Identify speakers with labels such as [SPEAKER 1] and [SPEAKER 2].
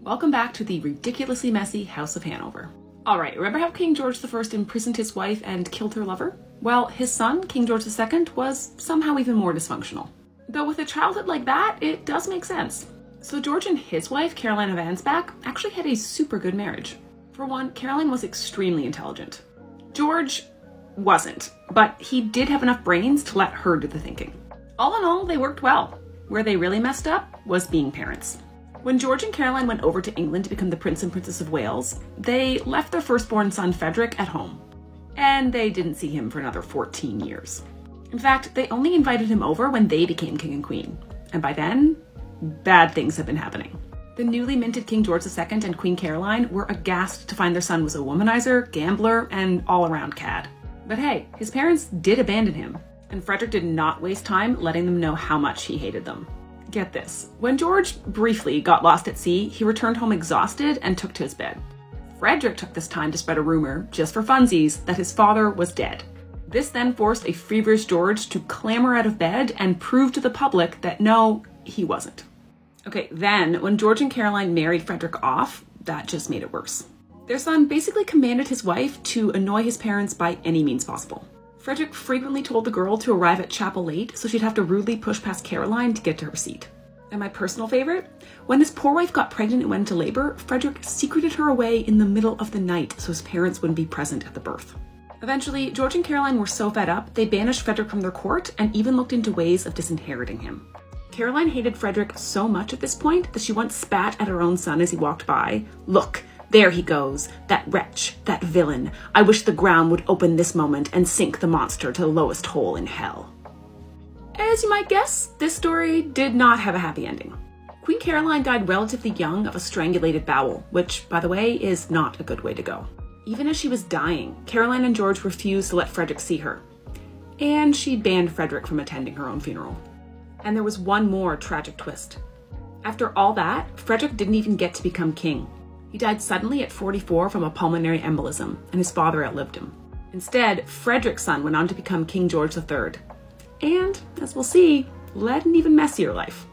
[SPEAKER 1] Welcome back to the ridiculously messy House of Hanover. Alright, remember how King George I imprisoned his wife and killed her lover? Well, his son, King George II, was somehow even more dysfunctional. Though with a childhood like that, it does make sense. So George and his wife, Caroline of Ansbach, actually had a super good marriage. For one, Caroline was extremely intelligent. George wasn't, but he did have enough brains to let her do the thinking. All in all, they worked well. Where they really messed up was being parents. When George and Caroline went over to England to become the Prince and Princess of Wales, they left their firstborn son Frederick at home. And they didn't see him for another 14 years. In fact, they only invited him over when they became king and queen. And by then, bad things had been happening. The newly minted King George II and Queen Caroline were aghast to find their son was a womanizer, gambler, and all-around cad. But hey, his parents did abandon him, and Frederick did not waste time letting them know how much he hated them. Get this, when George briefly got lost at sea, he returned home exhausted and took to his bed. Frederick took this time to spread a rumor, just for funsies, that his father was dead. This then forced a feverish George to clamber out of bed and prove to the public that no, he wasn't. Okay, then, when George and Caroline married Frederick off, that just made it worse. Their son basically commanded his wife to annoy his parents by any means possible. Frederick frequently told the girl to arrive at chapel late so she'd have to rudely push past Caroline to get to her seat. And my personal favorite? When his poor wife got pregnant and went into labor, Frederick secreted her away in the middle of the night so his parents wouldn't be present at the birth. Eventually, George and Caroline were so fed up, they banished Frederick from their court and even looked into ways of disinheriting him. Caroline hated Frederick so much at this point that she once spat at her own son as he walked by. "Look, there he goes, that wretch, that villain. I wish the ground would open this moment and sink the monster to the lowest hole in hell." As you might guess, this story did not have a happy ending. Queen Caroline died relatively young of a strangulated bowel, which, by the way, is not a good way to go. Even as she was dying, Caroline and George refused to let Frederick see her. And she banned Frederick from attending her own funeral. And there was one more tragic twist. After all that, Frederick didn't even get to become king. He died suddenly at 44 from a pulmonary embolism, and his father outlived him. Instead, Frederick's son went on to become King George III. And, as we'll see, led an even messier life.